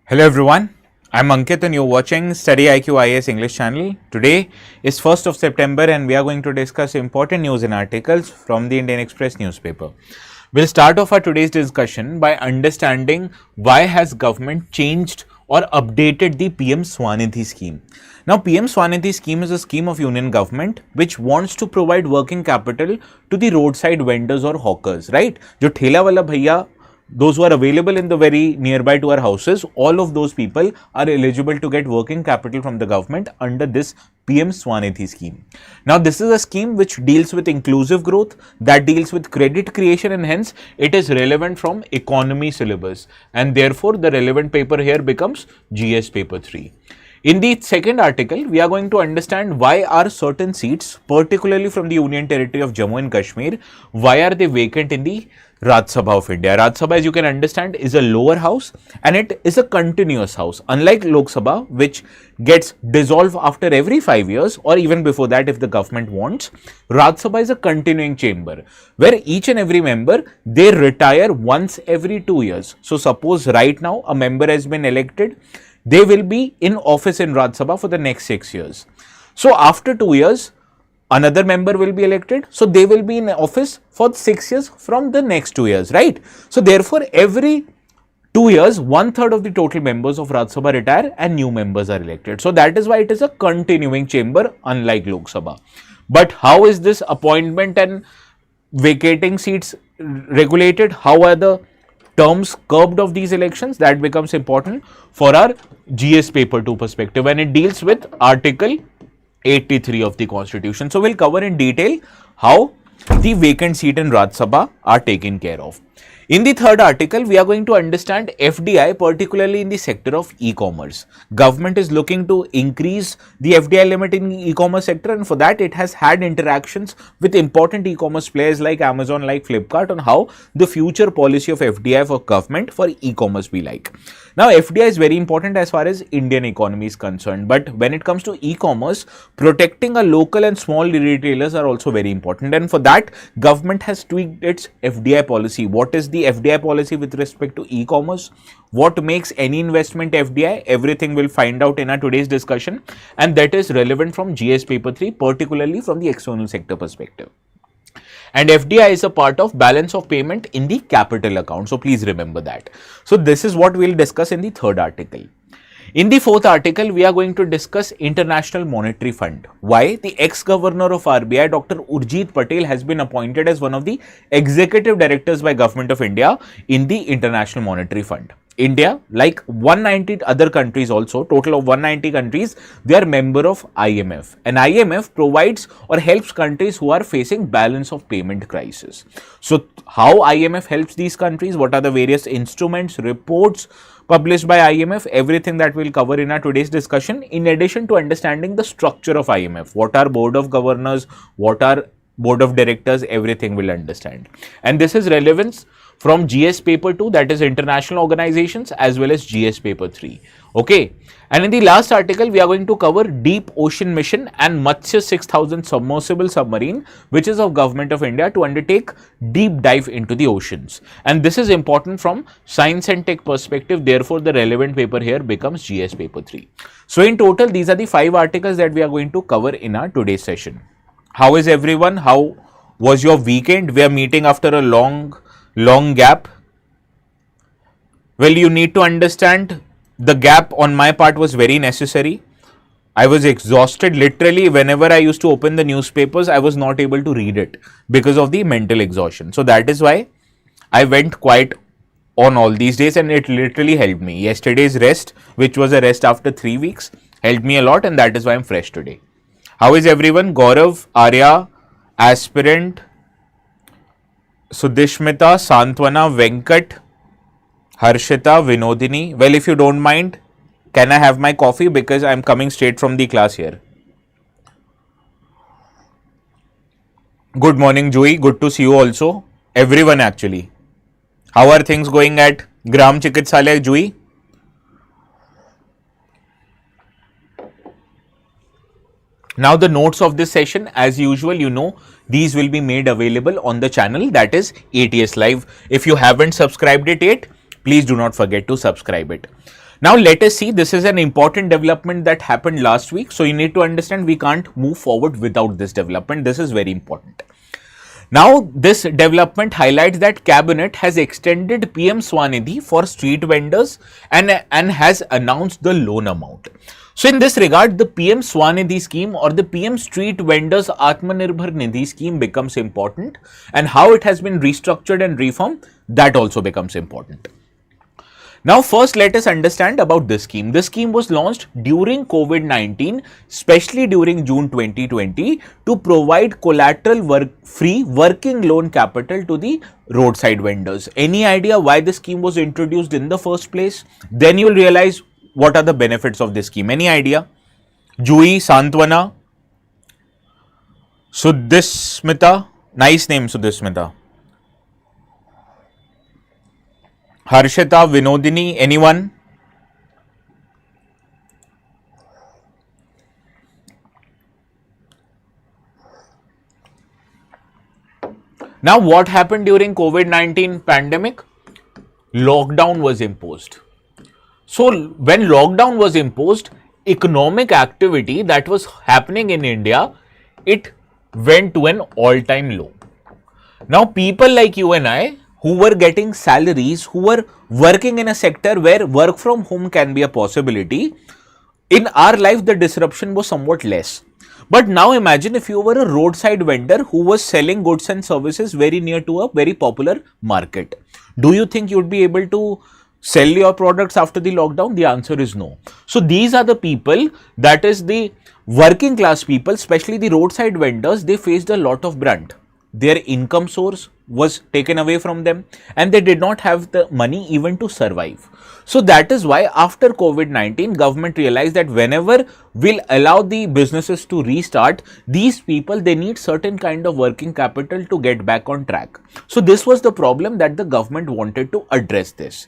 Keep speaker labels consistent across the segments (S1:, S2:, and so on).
S1: Hello everyone, I'm Ankit and you're watching StudyIQ IAS English channel. Today is 1st of September and we are going to discuss important news and articles from the Indian Express newspaper. We'll start off our today's discussion by understanding why has government changed or updated the PM SVANidhi scheme. Now PM SVANidhi scheme is a scheme of union government which wants to provide working capital to the roadside vendors or hawkers, right? जो ठेला वाला भैया, those who are available in the very nearby to our houses, all of those people are eligible to get working capital from the government under this PM SVANidhi scheme. Now, this is a scheme which deals with inclusive growth, that deals with credit creation, and hence it is relevant from economy syllabus, and therefore the relevant paper here becomes GS paper 3. In the second article, we are going to understand why are certain seats, particularly from the Union Territory of Jammu and Kashmir, why are they vacant in the Rajya Sabha of India. Rajya Sabha, as you can understand, is a lower house and it is a continuous house. Unlike Lok Sabha, which gets dissolved after every 5 years or even before that if the government wants, Rajya Sabha is a continuing chamber where each and every member, they retire once every 2 years. So suppose right now a member has been elected, they will be in office in Rajya Sabha for the next 6 years. So after 2 years, another member will be elected. So they will be in office for 6 years from the next 2 years, right? So therefore, every 2 years, 1/3 of the total members of Rajya Sabha retire and new members are elected. So that is why it is a continuing chamber, unlike Lok Sabha. But how is this appointment and vacating seats regulated? How are the terms curbed of these elections? That becomes important for our GS paper 2 perspective, and it deals with Article 83 of the Constitution. So we'll cover in detail how the vacant seat in Rajya Sabha are taken care of. In the third article, we are going to understand FDI, particularly in the sector of e-commerce. Government is looking to increase the FDI limit in the e-commerce sector, and for that it has had interactions with important e-commerce players like Amazon, like Flipkart, on how the future policy of FDI for government for e-commerce be like. Now, FDI is very important as far as Indian economy is concerned, but when it comes to e-commerce, protecting a local and small retailers are also very important, and for that, government has tweaked its FDI policy. What is the FDI policy with respect to e-commerce? What makes any investment FDI? Everything we'll find out in our today's discussion, and that is relevant from GS paper 3, particularly from the external sector perspective. And FDI is a part of balance of payment in the capital account. So please remember that. So this is what we'll discuss in the third article. In the fourth article, we are going to discuss International Monetary Fund. Why? The ex-governor of RBI, Dr. Urjit Patel, has been appointed as one of the executive directors by Government of India in the International Monetary Fund. India, like 190 other countries also, total of 190 countries, they are member of IMF. And IMF provides or helps countries who are facing balance of payment crisis. So how IMF helps these countries? What are the various instruments, reports published by IMF? Everything that we'll cover in our today's discussion, in addition to understanding the structure of IMF. What are board of governors? What are board of directors? Everything we'll understand. And this is relevance from GS paper 2, that is international organizations, as well as GS paper 3. Okay. And in the last article, we are going to cover Deep Ocean Mission and Matsya 6000 submersible submarine, which is of Government of India to undertake deep dive into the oceans. And this is important from science and tech perspective. Therefore, the relevant paper here becomes GS paper 3. So in total, these are the 5 articles that we are going to cover in our today's session. How is everyone? How was your weekend? We are meeting after a long gap. Well, you need to understand the gap on my part was very necessary. I was exhausted. Literally, whenever I used to open the newspapers, I was not able to read it because of the mental exhaustion. So that is why I went quiet on all these days, and it literally helped me. Yesterday's rest, which was a rest after 3 weeks, helped me a lot, and that is why I'm fresh today. How is everyone? Gaurav, Arya, Aspirant, Sudishmita, Santwana, Venkat, Harshita, Vinodini. Well, if you don't mind, can I have my coffee because I'm coming straight from the class here. Good morning, Joey. Good to see you also. Everyone actually. How are things going at Gram Chikitsalaya, Joey? Now the notes of this session, as usual, you know, these will be made available on the channel, that is ATS Live. If you haven't subscribed it yet, please do not forget to subscribe it. Now let us see, this is an important development that happened last week. So you need to understand we can't move forward without this development. This is very important. Now this development highlights that cabinet has extended PM SVANidhi for street vendors and has announced the loan amount. So in this regard, the PM SVANidhi scheme or the PM Street Vendors Atmanirbhar Nidhi scheme becomes important, and how it has been restructured and reformed, that also becomes important. Now first let us understand about this scheme. This scheme was launched during COVID-19, especially during June 2020, to provide collateral free working loan capital to the roadside vendors. Any idea why this scheme was introduced in the first place? Then you will realize what are the benefits of this scheme. Any idea? Jui, Santwana, Suddhismita, nice name Suddhismita. Harshita, Vinodini, anyone? Now what happened during COVID-19 pandemic? Lockdown was imposed. So when lockdown was imposed, economic activity that was happening in India, it went to an all-time low. Now people like you and I, who were getting salaries, who were working in a sector where work from home can be a possibility, in our life the disruption was somewhat less. But now imagine if you were a roadside vendor who was selling goods and services very near to a very popular market. Do you think you would be able to sell your products after the lockdown? The answer is no. So these are the people, that is the working class people, especially the roadside vendors, they faced a lot of brunt. Their income source was taken away from them and they did not have the money even to survive. So that is why after COVID-19, government realized that whenever we'll allow the businesses to restart, these people, they need certain kind of working capital to get back on track. So this was the problem that the government wanted to address this.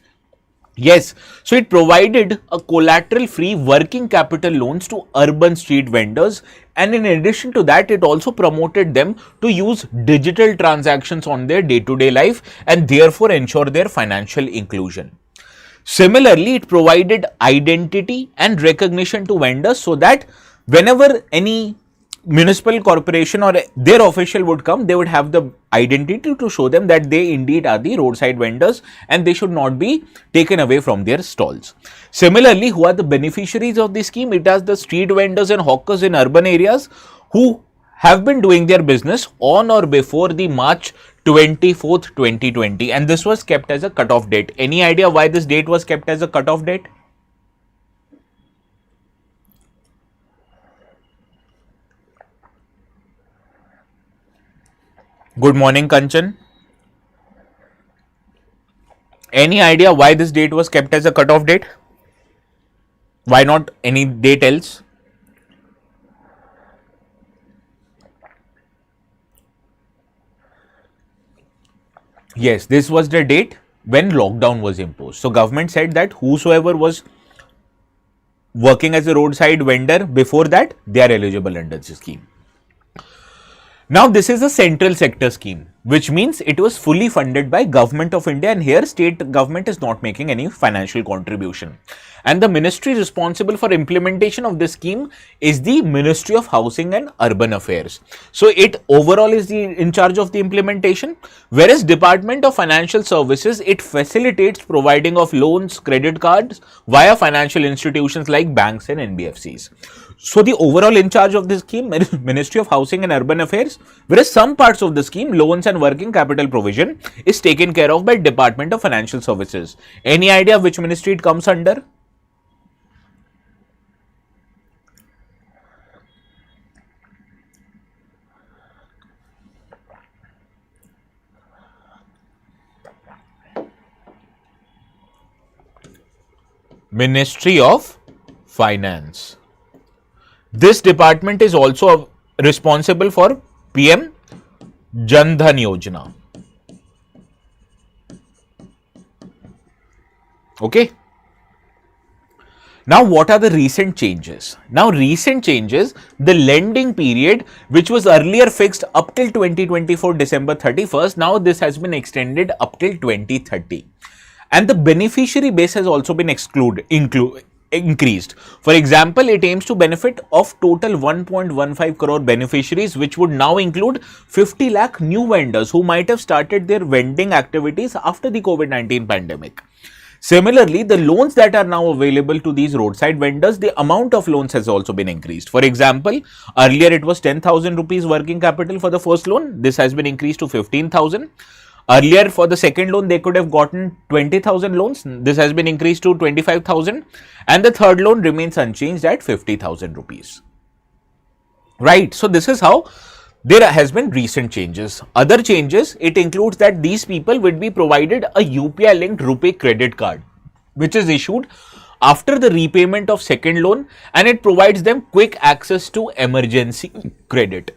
S1: Yes, so it provided a collateral-free working capital loans to urban street vendors, and in addition to that, it also promoted them to use digital transactions on their day-to-day life and therefore ensure their financial inclusion. Similarly, it provided identity and recognition to vendors so that whenever any municipal corporation or their official would come, they would have the identity to show them that they indeed are the roadside vendors and they should not be taken away from their stalls. Similarly, who are the beneficiaries of this scheme? It has the street vendors and hawkers in urban areas who have been doing their business on or before the March 24th, 2020, and this was kept as a cutoff date. Any idea why this date was kept as a cutoff date? Good morning, Kanchan. Any idea why this date was kept as a cutoff date? Why not any date else? Yes, this was the date when lockdown was imposed. So government said that whosoever was working as a roadside vendor before that, they are eligible under this scheme. Now this is a central sector scheme, which means it was fully funded by Government of India, and here state government is not making any financial contribution. And the ministry responsible for implementation of this scheme is the Ministry of Housing and Urban Affairs. So it overall is in charge of the implementation, whereas Department of Financial Services, it facilitates providing of loans, credit cards via financial institutions like banks and NBFCs. So the overall in charge of this scheme, Ministry of Housing and Urban Affairs, whereas some parts of the scheme, loans and working capital provision, is taken care of by Department of Financial Services. Any idea which ministry it comes under? Ministry of Finance. This department is also responsible for PM Jan Dhan Yojana. Okay. Now, what are the recent changes? Now, recent changes, the lending period, which was earlier fixed up till 2024 December 31st, now this has been extended up till 2030. And the beneficiary base has also been increased. For example, it aims to benefit of total 1.15 crore beneficiaries, which would now include 50 lakh new vendors who might have started their vending activities after the COVID-19 pandemic. Similarly, the loans that are now available to these roadside vendors, the amount of loans has also been increased. For example, earlier it was 10,000 rupees working capital for the first loan. This has been increased to 15,000. Earlier, for the second loan, they could have gotten 20,000 loans. This has been increased to 25,000. And the third loan remains unchanged at 50,000 rupees. Right. So, this is how there has been recent changes. Other changes, it includes that these people would be provided a UPI linked RuPay credit card, which is issued after the repayment of second loan, and it provides them quick access to emergency credit.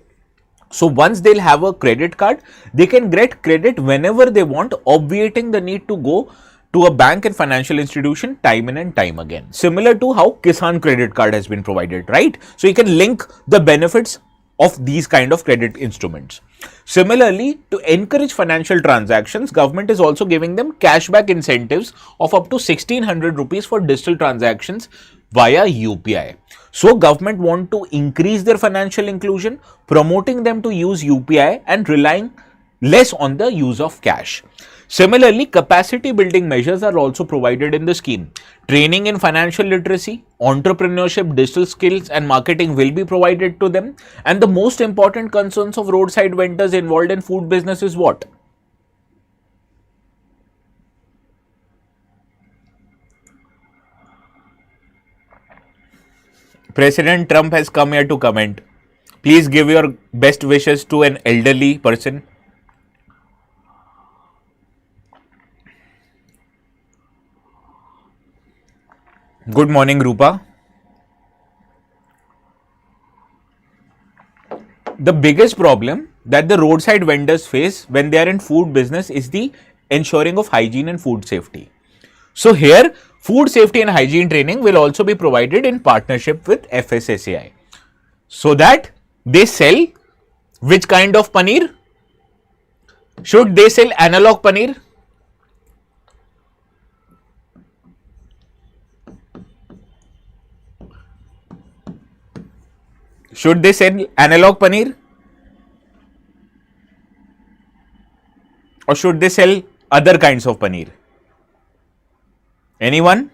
S1: So once they'll have a credit card, they can get credit whenever they want, obviating the need to go to a bank and financial institution time in and time again. Similar to how Kisan credit card has been provided, right? So you can link the benefits of these kind of credit instruments. Similarly, to encourage financial transactions, government is also giving them cashback incentives of up to 1600 rupees for digital transactions via UPI. So government want to increase their financial inclusion, promoting them to use UPI and relying less on the use of cash. Similarly, capacity building measures are also provided in the scheme. Training in financial literacy, entrepreneurship, digital skills and marketing will be provided to them. And the most important concerns of roadside vendors involved in food business is what? President Trump has come here to comment. Please give your best wishes to an elderly person. Good morning, Rupa. The biggest problem that the roadside vendors face when they are in food business is the ensuring of hygiene and food safety. So here, food safety and hygiene training will also be provided in partnership with FSSAI, so that they sell which kind of paneer? Should they sell analog paneer? Should they sell analog paneer? Or should they sell other kinds of paneer? Anyone?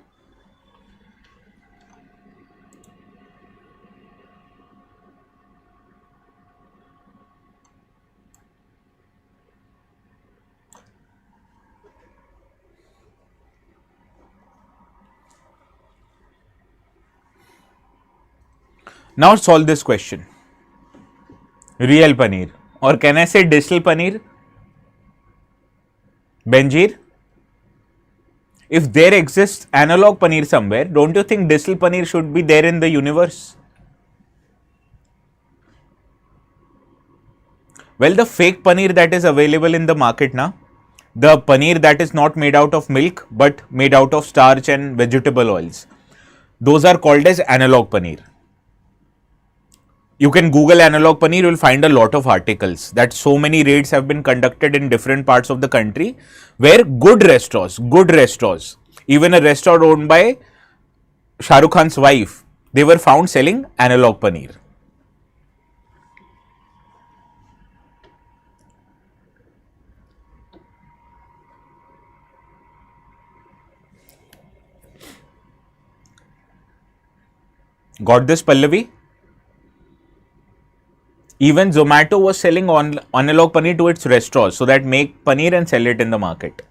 S1: Now solve this question. Real paneer, or can I say digital paneer? Benjir? If there exists analog paneer somewhere, don't you think digital paneer should be there in the universe? Well, the fake paneer that is available in the market now, the paneer that is not made out of milk but made out of starch and vegetable oils, those are called as analog paneer. You can Google analog paneer, you will find a lot of articles that so many raids have been conducted in different parts of the country where good restaurants, even a restaurant owned by Shah Rukh Khan's wife, they were found selling analog paneer. Got this, Pallavi? Even Zomato was selling analog paneer to its restaurants, so that make paneer and sell it in the market.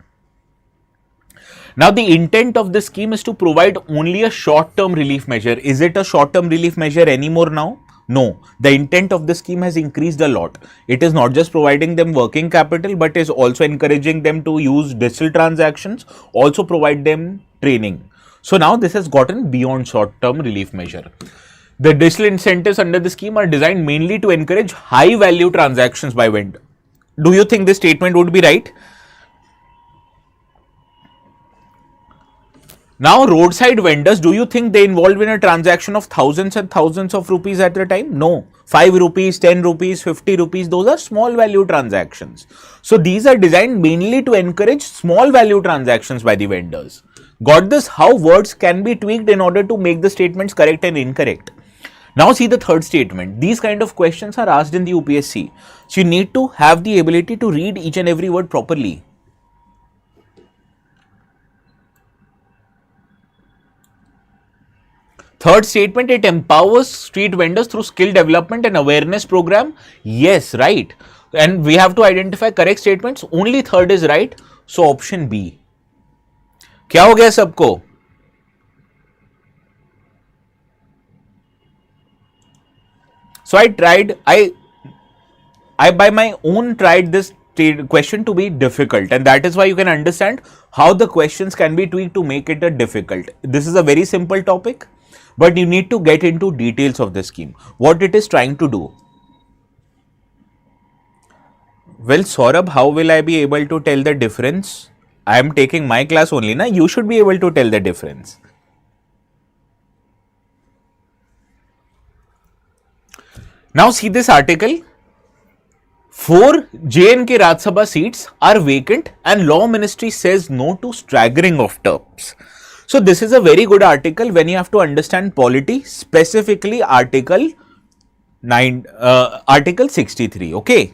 S1: Now, the intent of this scheme is to provide only a short-term relief measure. Is it a short-term relief measure anymore now? No. The intent of the scheme has increased a lot. It is not just providing them working capital, but is also encouraging them to use digital transactions, also provide them training. So now this has gotten beyond short-term relief measure. The digital incentives under the scheme are designed mainly to encourage high value transactions by vendor. Do you think this statement would be right? Now, roadside vendors, do you think they involved in a transaction of thousands and thousands of rupees at the time? No. 5 rupees, 10 rupees, 50 rupees, those are small value transactions. So, these are designed mainly to encourage small value transactions by the vendors. Got this? How words can be tweaked in order to make the statements correct and incorrect. Now, see the third statement. These kind of questions are asked in the UPSC. So, you need to have the ability to read each and every word properly. Third statement, it empowers street vendors through skill development and awareness program. Yes, right. And we have to identify correct statements. Only third is right. So option B. क्या हो गया सबको? So I tried, I by my own tried this question to be difficult, and that is why you can understand how the questions can be tweaked to make it a difficult. This is a very simple topic, but you need to get into details of the scheme, what it is trying to do. Well, Saurabh, how will I be able to tell the difference? I am taking my class only, na? You should be able to tell the difference. Now see this article. 4 J&K Rajya Sabha seats are vacant and Law Ministry says no to staggering of terms. So this is a very good article when you have to understand polity, specifically Article 63. Okay.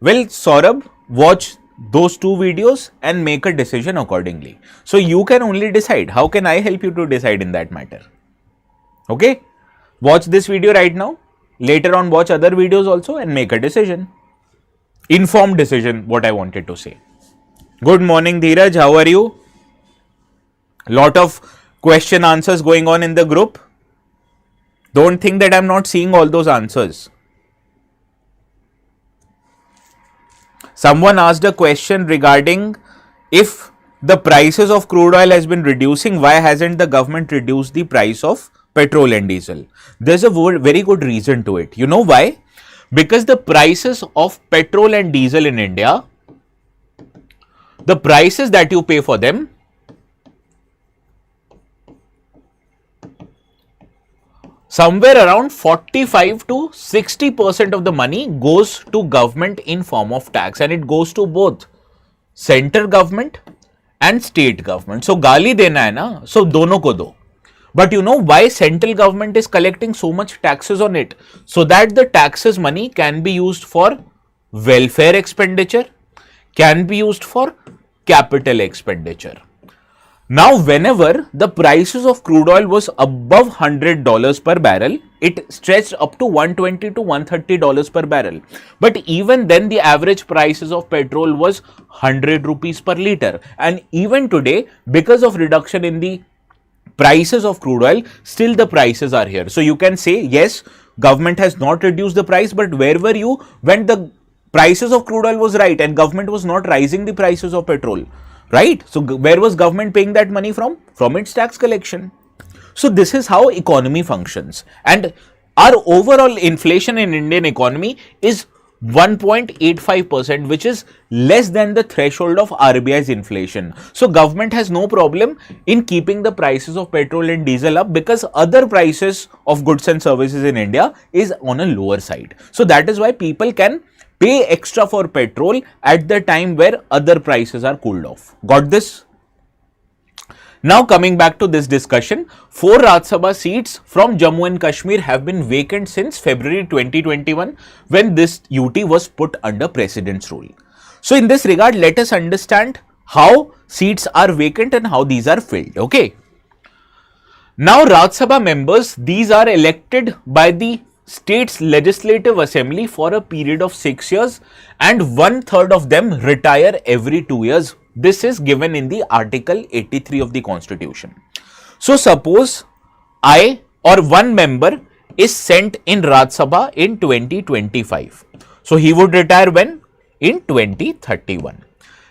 S1: Well, Saurabh, watch those 2 videos and make a decision accordingly. So you can only decide. How can I help you to decide in that matter? Okay. Watch this video right now. Later on, watch other videos also and make a decision. Informed decision, what I wanted to say. Good morning, Dheeraj. How are you? Lot of question answers going on in the group. Don't think that I'm not seeing all those answers. Someone asked a question regarding if the prices of crude oil has been reducing, why hasn't the government reduced the price of petrol and diesel? There's a very good reason to it. You know why? Because the prices of petrol and diesel in India, the prices that you pay for them, somewhere around 45 to 60% of the money goes to government in form of tax, and it goes to both central government and state government. So गाली देना है ना, so दोनों को दो. But you know why central government is collecting so much taxes on it? So that the taxes money can be used for welfare expenditure, can be used for capital expenditure. Now, whenever the prices of crude oil was above $100 per barrel, it stretched up to $120 to $130 per barrel. But even then, the average prices of petrol was 100 rupees per liter. And even today, because of reduction in the prices of crude oil, still the prices are here. So you can say, yes, government has not reduced the price, but where were you when the prices of crude oil was right and government was not rising the prices of petrol, right? So where was government paying that money from? From its tax collection. So this is how economy functions. And our overall inflation in Indian economy is 1.85%, which is less than the threshold of RBI's inflation. So government has no problem in keeping the prices of petrol and diesel up because other prices of goods and services in India is on a lower side. So that is why people can pay extra for petrol at the time where other prices are cooled off. Got this? Now coming back to this discussion, 4 Rajya Sabha seats from Jammu and Kashmir have been vacant since February 2021 when this UT was put under President's rule. So in this regard, let us understand how seats are vacant and how these are filled. Okay. Now Rajya Sabha members, these are elected by the state's legislative assembly for a period of 6 years and 1/3 of them retire every 2 years. This is given in the Article 83 of the Constitution. So suppose I or one member is sent in Rajya Sabha in 2025. So he would retire when? In 2031.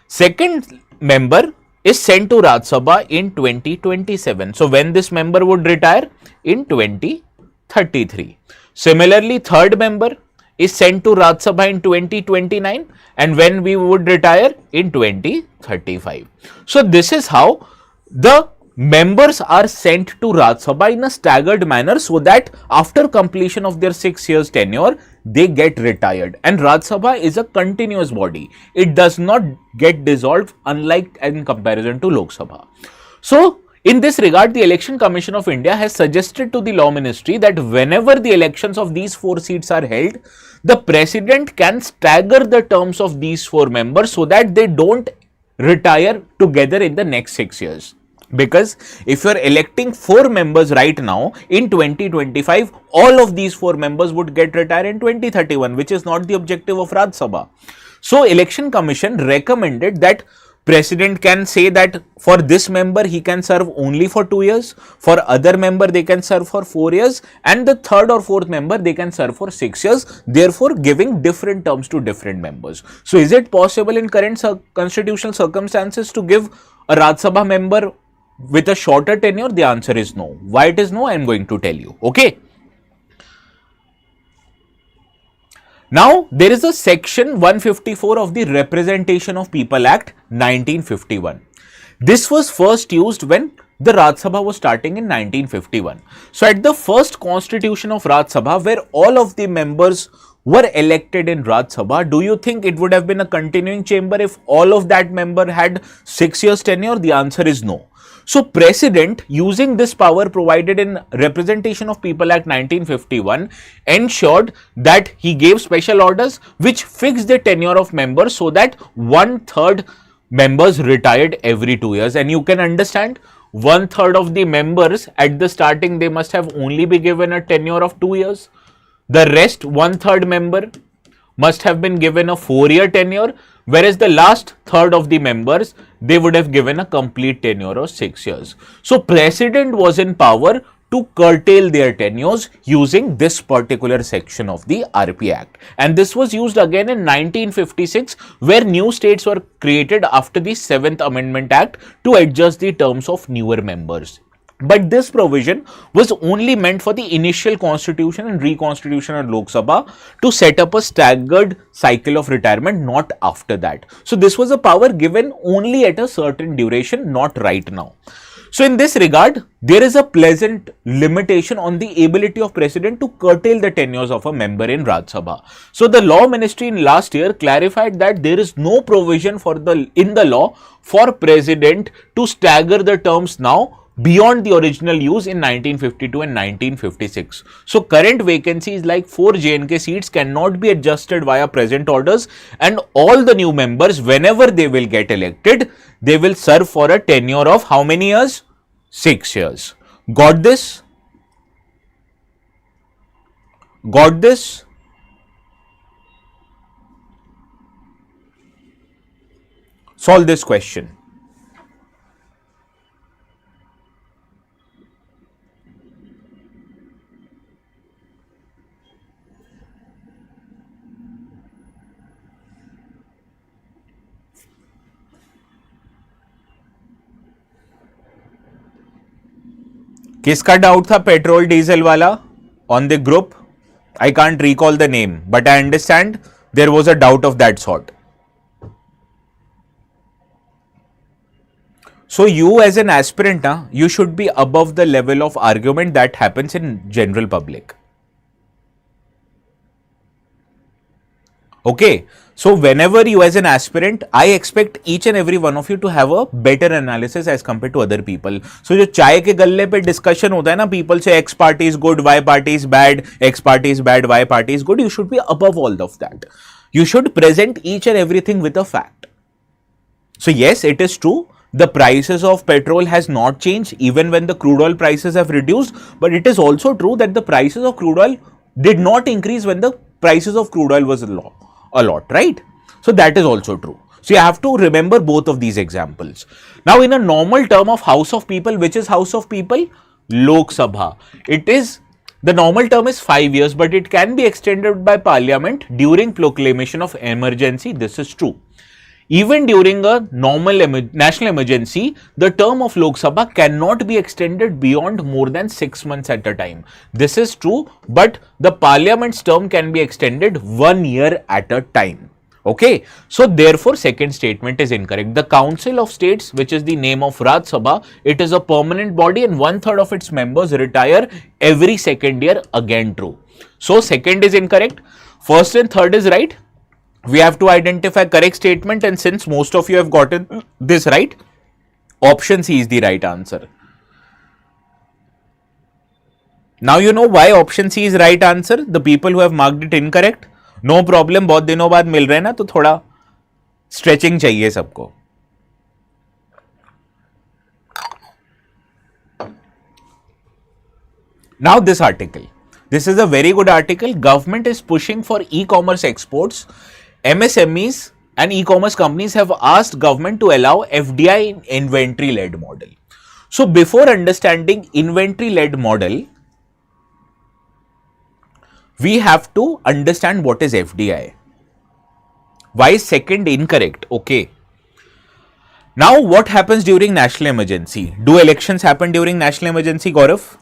S1: Second member is sent to Rajya Sabha in 2027. So when this member would retire? In 2033. Similarly, third member is sent to Rajya Sabha in 2029 and when we would retire? In 2035. So this is how the members are sent to Rajya Sabha in a staggered manner so that after completion of their 6 years tenure, they get retired. And Rajya Sabha is a continuous body. It does not get dissolved, unlike in comparison to Lok Sabha. So, in this regard, the Election Commission of India has suggested to the Law Ministry that whenever the elections of these 4 seats are held, the President can stagger the terms of these 4 members so that they don't retire together in the next 6 years. Because if you are electing 4 members right now in 2025, all of these 4 members would get retired in 2031, which is not the objective of Rajya Sabha. So, Election Commission recommended that President can say that for this member he can serve only for 2 years, for other member they can serve for 4 years, and the third or fourth member they can serve for 6 years, therefore giving different terms to different members. So is it possible in current constitutional circumstances to give a Rajya Sabha member with a shorter tenure? The answer is no. Why it is no, I am going to tell you. Okay. Now, there is a section 154 of the Representation of People Act 1951. This was first used when the Rajya Sabha was starting in 1951. So, at the first constitution of Rajya Sabha, where all of the members were elected in Rajya Sabha, do you think it would have been a continuing chamber if all of that member had 6 years tenure? The answer is no. So, President, using this power provided in Representation of People Act 1951, ensured that he gave special orders which fixed the tenure of members so that 1/3 members retired every 2 years. And you can understand, 1/3 of the members at the starting, they must have only be given a tenure of 2 years. The rest 1/3 member must have been given a 4-year tenure, whereas the last third of the members, they would have given a complete tenure of 6 years. So, President was in power to curtail their tenures using this particular section of the RP Act. And this was used again in 1956, where new states were created after the 7th Amendment Act to adjust the terms of newer members. But this provision was only meant for the initial constitution and reconstitution of Lok Sabha to set up a staggered cycle of retirement, not after that. So, this was a power given only at a certain duration, not right now. So, in this regard, there is a pleasant limitation on the ability of President to curtail the tenures of a member in Rajya Sabha. So, the Law Ministry in last year clarified that there is no provision in the law for President to stagger the terms now beyond the original use in 1952 and 1956. So, current vacancies like 4 J&K seats cannot be adjusted via present orders, and all the new members, whenever they will get elected, they will serve for a tenure of how many years? 6 years. Got this? Got this? Solve this question. किसका doubt था petrol diesel वाला on the group? I can't recall the name, but I understand there was a doubt of that sort. So, you as an aspirant, you should be above the level of argument that happens in general public. Okay. So, whenever you as an aspirant, I expect each and every one of you to have a better analysis as compared to other people. So, जो चाय के गल्ले पे discussion होता है ना, people say X party is good, Y party is bad, X party is bad, Y party is good. You should be above all of that. You should present each and everything with a fact. So, yes, it is true. The prices of petrol has not changed even when the crude oil prices have reduced. But it is also true that the prices of crude oil did not increase when the prices of crude oil was a lot, right? So, that is also true. So, you have to remember both of these examples. Now, in a normal term of House of People, which is House of People? Lok Sabha. The normal term is 5 years, but it can be extended by Parliament during proclamation of emergency. This is true. Even during a normal national emergency, the term of Lok Sabha cannot be extended beyond more than 6 months at a time. This is true, but the Parliament's term can be extended 1 year at a time. Okay, so therefore second statement is incorrect. The Council of States, which is the name of Rajya Sabha, it is a permanent body and 1/3 of its members retire every second year, again true. So second is incorrect, first and third is right. We have to identify correct statement, and since most of you have gotten this right, option C is the right answer. Now you know why option C is right answer. The people who have marked it incorrect, no problem, बहुत दिनों बाद मिल रहे हैं ना, तो थोड़ा stretching चाहिए सबको. Now this article, this is a very good article. Government is pushing for e-commerce exports. MSMEs and e-commerce companies have asked government to allow FDI in inventory led model. So before understanding inventory led model, we have to understand what is FDI. Why is second incorrect? Okay. Now what happens during national emergency? Do elections happen during national emergency, Gaurav?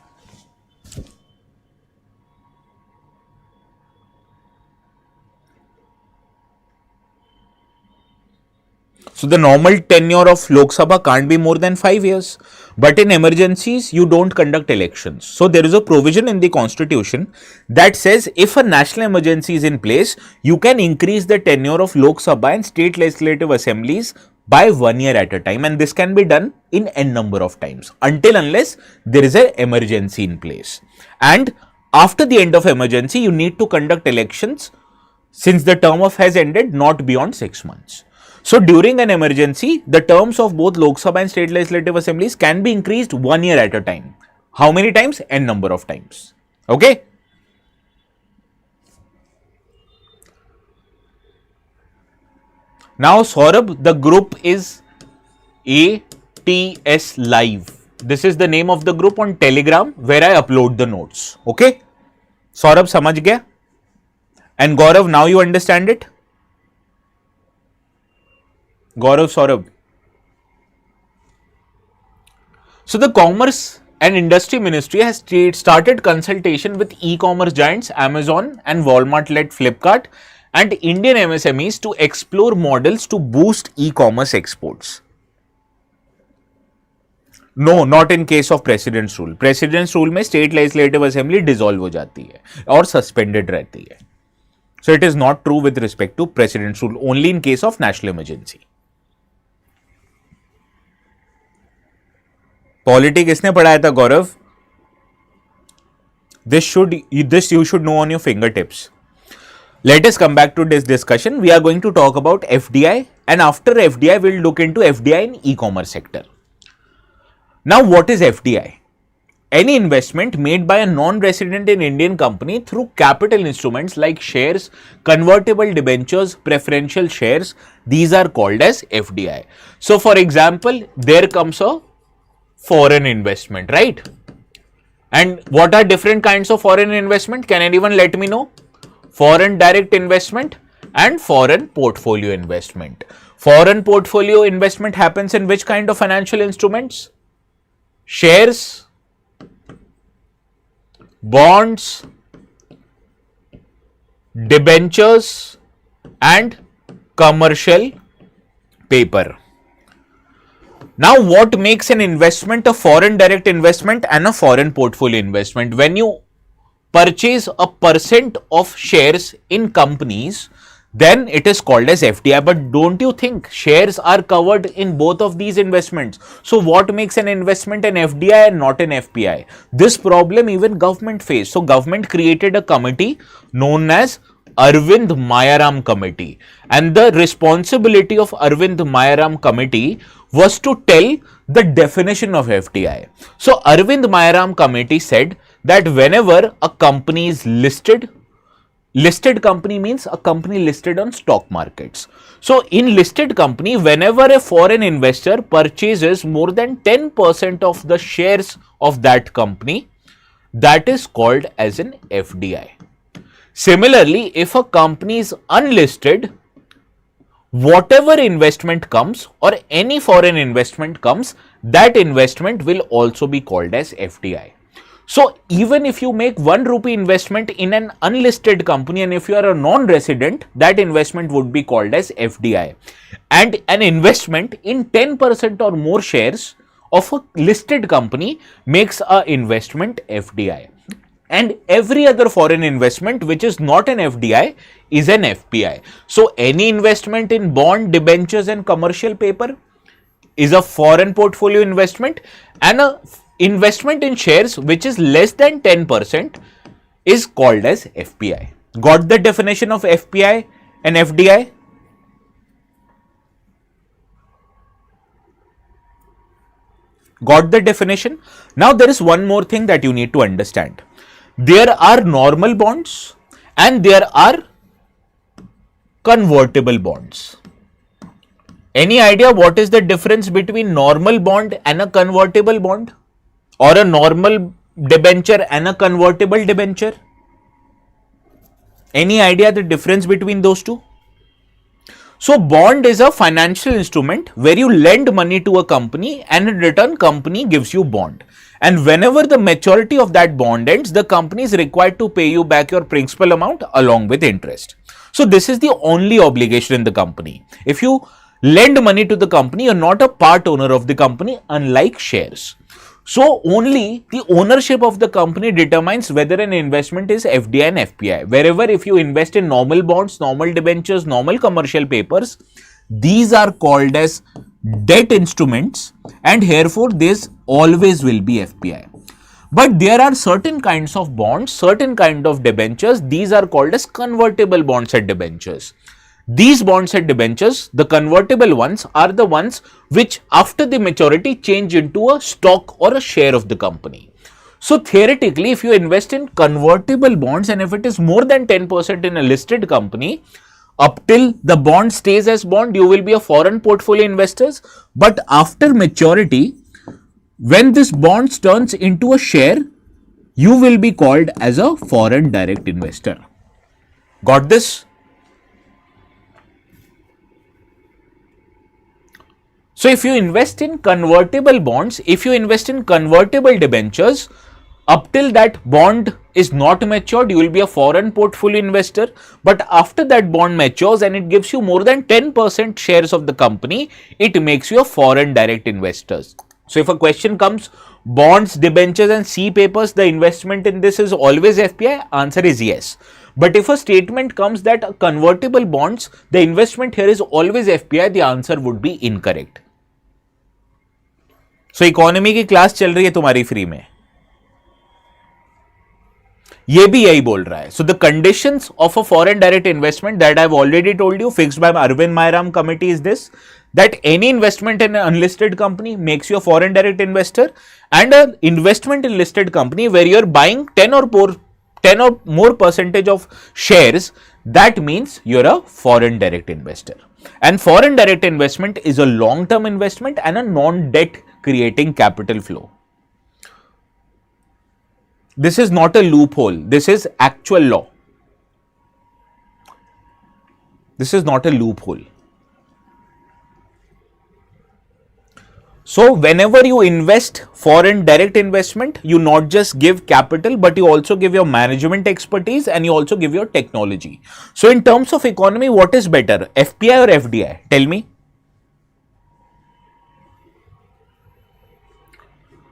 S1: So the normal tenure of Lok Sabha can't be more than 5 years. But in emergencies, you don't conduct elections. So there is a provision in the constitution that says if a national emergency is in place, you can increase the tenure of Lok Sabha and state legislative assemblies by 1 year at a time. And this can be done in n number of times until unless there is an emergency in place. And after the end of emergency, you need to conduct elections since the term of has ended, not beyond 6 months. So during an emergency, the terms of both Lok Sabha and state legislative assemblies can be increased 1 year at a time. How many times? N number of times. Okay. Now Saurabh, the group is ATS Live. This is the name of the group on Telegram where I upload the notes. Okay. Saurabh, samajh gaya? And Gaurav, now you understand it? Gaurav, Saurabh. So the Commerce and Industry Ministry has started consultation with e-commerce giants Amazon and Walmart-led Flipkart and Indian MSMEs to explore models to boost e-commerce exports. No, not in case of President's rule. President's rule में State Legislative Assembly dissolve हो जाती है और suspended रहती है. So it is not true with respect to President's rule, only in case of national emergency. Polity किसने पढ़ाया था गौरव? This you should know on your fingertips. Let us come back to this discussion. We are going to talk about FDI, and after FDI, we'll look into FDI in e-commerce sector. Now, what is FDI? Any investment made by a non-resident in Indian company through capital instruments like shares, convertible debentures, preferential shares, these are called as FDI. So, for example, there comes a foreign investment, right? And what are different kinds of foreign investment? Can anyone let me know? Foreign direct investment and foreign portfolio investment. Foreign portfolio investment happens in which kind of financial instruments? Shares, bonds, debentures and commercial paper. Now, what makes an investment a foreign direct investment and a foreign portfolio investment? When you purchase a percent of shares in companies, then it is called as FDI. But don't you think shares are covered in both of these investments? So what makes an investment an FDI and not an FPI? This problem even government faced. So government created a committee known as Arvind Mayaram Committee, and the responsibility of Arvind Mayaram Committee was to tell the definition of FDI. So Arvind Mayaram Committee said that whenever a company is listed company means a company listed on stock markets. So in listed company, whenever a foreign investor purchases more than 10% of the shares of that company, that is called as an FDI. Similarly, if a company is unlisted, whatever investment comes or any foreign investment comes, that investment will also be called as FDI. So even if you make 1 rupee investment in an unlisted company, and if you are a non-resident, that investment would be called as FDI. And an investment in 10% or more shares of a listed company makes a investment FDI. And every other foreign investment which is not an FDI is an FPI. So any investment in bond, debentures and commercial paper is a foreign portfolio investment, and a investment in shares which is less than 10% is called as FPI. Got the definition of FPI and FDI? Got the definition? Now there is one more thing that you need to understand. There are normal bonds and there are convertible bonds. Any idea what is the difference between normal bond and a convertible bond, or a normal debenture and a convertible debenture? Any idea the difference between those two? So bond is a financial instrument where you lend money to a company and in return company gives you bond. And whenever the maturity of that bond ends, the company is required to pay you back your principal amount along with interest. So this is the only obligation in the company. If you lend money to the company, you're not a part owner of the company, unlike shares. So only the ownership of the company determines whether an investment is FDI and FPI. Wherever if you invest in normal bonds, normal debentures, normal commercial papers, these are called as debt instruments and therefore this always will be FPI. But there are certain kinds of bonds, certain kind of debentures, these are called as convertible bonds and debentures. These bonds and debentures, the convertible ones, are the ones which after the maturity change into a stock or a share of the company. So theoretically, if you invest in convertible bonds and if it is more than 10% in a listed company, up till the bond stays as bond, you will be a foreign portfolio investors. But after maturity, when this bond turns into a share, you will be called as a foreign direct investor. Got this? So if you invest in convertible bonds, if you invest in convertible debentures, up till that bond is not matured, you will be a foreign portfolio investor. But after that bond matures and it gives you more than 10% shares of the company, it makes you a foreign direct investors. So if a question comes, bonds, debentures and C papers, the investment in this is always FPI, answer is yes. But if a statement comes that convertible bonds, the investment here is always FPI, the answer would be incorrect. So economy की class चल रही है तुम्हारी free में, ये भी यही बोल रहा है. So the conditions of a foreign direct investment that I've already told you, fixed by Arvind Mayram committee, is this: that any investment in an unlisted company makes you a foreign direct investor, and an investment in listed company where you're buying 10 or more percentage of shares, that means you're a foreign direct investor. And foreign direct investment is a long-term investment and a non-debt creating capital flow. This is not a loophole. This is actual law. This is not a loophole. So whenever you invest foreign direct investment, you not just give capital, but you also give your management expertise and you also give your technology. So in terms of economy, what is better, FPI or FDI? Tell me.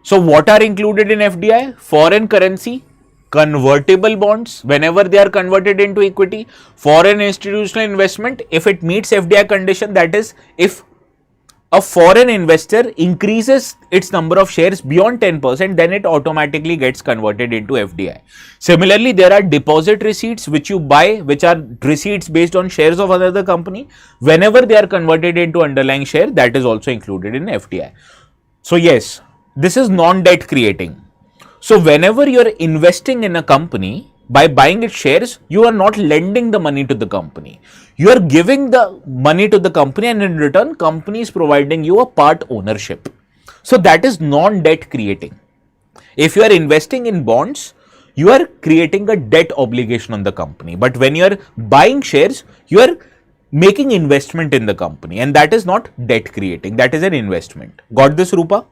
S1: So what are included in FDI? Foreign currency, convertible bonds, whenever they are converted into equity, foreign institutional investment, if it meets FDI condition, that is, if a foreign investor increases its number of shares beyond 10%, then it automatically gets converted into FDI. Similarly, there are deposit receipts which you buy, which are receipts based on shares of another company. Whenever they are converted into underlying share, that is also included in FDI. So yes, this is non-debt creating. So whenever you are investing in a company, by buying its shares, you are not lending the money to the company. You are giving the money to the company and in return, company is providing you a part ownership. So that is non-debt creating. If you are investing in bonds, you are creating a debt obligation on the company. But when you are buying shares, you are making investment in the company, and that is not debt creating. That is an investment. Got this, Rupa?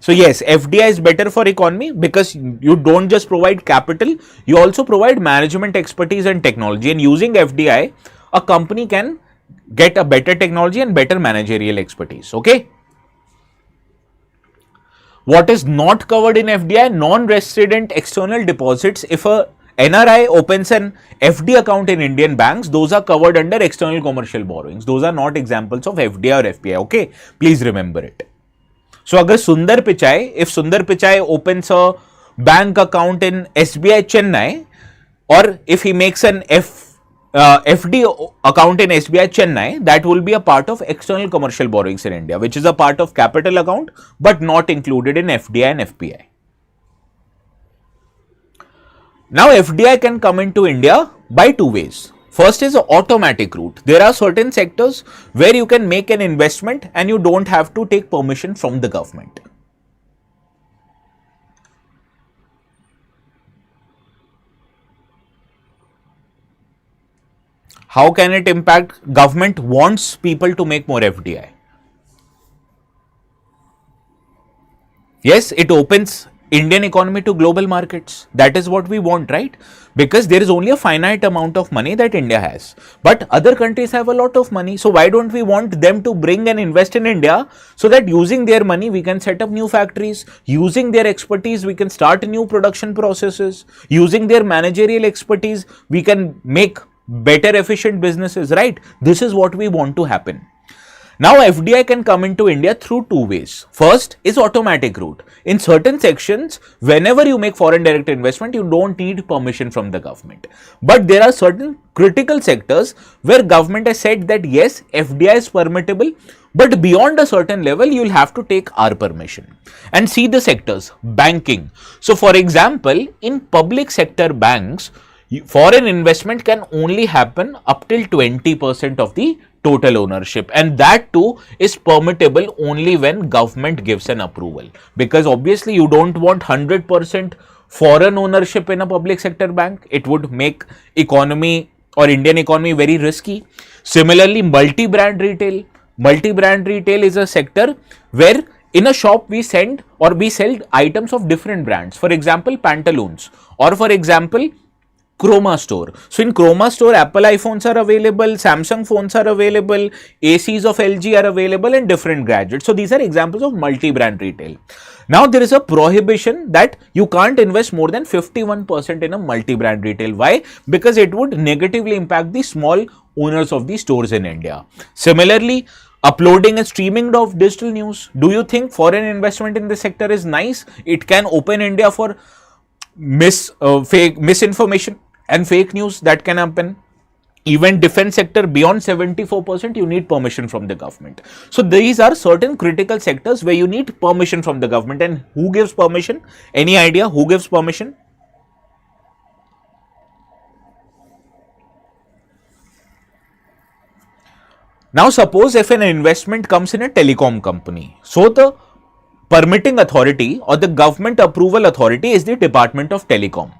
S1: So yes, FDI is better for economy because you don't just provide capital, you also provide management expertise and technology, and using FDI, a company can get a better technology and better managerial expertise. Okay. What is not covered in FDI? Non-resident external deposits. If a NRI opens an FD account in Indian banks, those are covered under external commercial borrowings. Those are not examples of FDI or FPI. Okay, please remember it. So, agar Sundar Pichai, if Sundar Pichai opens a bank account in SBI Chennai, or if he makes an FD account in SBI Chennai, that will be a part of external commercial borrowings in India, which is a part of capital account but not included in FDI and FPI. Now, FDI can come into India by two ways. First is an automatic route. There are certain sectors where you can make an investment and you don't have to take permission from the government. How can it impact? Government wants people to make more FDI. Yes, it opens Indian economy to global markets. That is what we want, right? Because there is only a finite amount of money that India has. But other countries have a lot of money. So why don't we want them to bring and invest in India so that using their money we can set up new factories, using their expertise we can start new production processes, using their managerial expertise we can make better efficient businesses, right? This is what we want to happen. Now, FDI can come into India through two ways. First is automatic route. In certain sections, whenever you make foreign direct investment, you don't need permission from the government. But there are certain critical sectors where government has said that yes, FDI is permissible, but beyond a certain level, you will have to take our permission. And see the sectors, banking. So, for example, in public sector banks, foreign investment can only happen up till 20% of the total ownership, and that too is permissible only when government gives an approval, because obviously you don't want 100% foreign ownership in a public sector bank. It would make economy or Indian economy very risky. Similarly, multi-brand retail. Multi-brand retail is a sector where in a shop we sell items of different brands. For example, pantaloons, or for example, Chroma store. So in Chroma store, Apple iPhones are available, Samsung phones are available, ACs of LG are available, and different gadgets. So these are examples of multi-brand retail. Now there is a prohibition that you can't invest more than 51% in a multi-brand retail. Why? Because it would negatively impact the small owners of the stores in India. Similarly, uploading and streaming of digital news. Do you think foreign investment in this sector is nice? It can open India for misinformation and fake news that can happen. Even defense sector beyond 74%, you need permission from the government. So these are certain critical sectors where you need permission from the government. And who gives permission? Any idea who gives permission? Now suppose if an investment comes in a telecom company, so the permitting authority or the government approval authority is the Department of Telecom.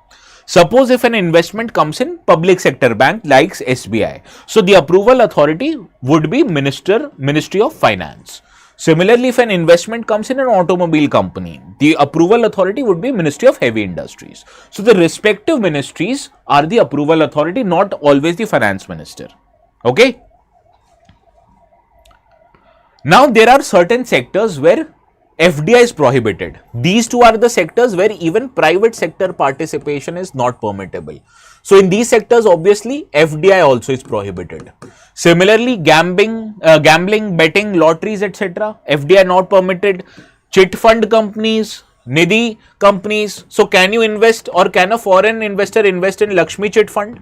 S1: Suppose if an investment comes in public sector bank like SBI, so the approval authority would be Ministry of Finance. Similarly, if an investment comes in an automobile company, the approval authority would be Ministry of Heavy Industries. So the respective ministries are the approval authority, not always the finance minister. Okay. Now there are certain sectors where FDI is prohibited. These two are the sectors where even private sector participation is not permissible. So in these sectors, obviously FDI also is prohibited. Similarly, gambling, betting, lotteries, etc. FDI not permitted. Chit fund companies, Nidhi companies. So can you invest, or can a foreign investor invest in Lakshmi Chit Fund?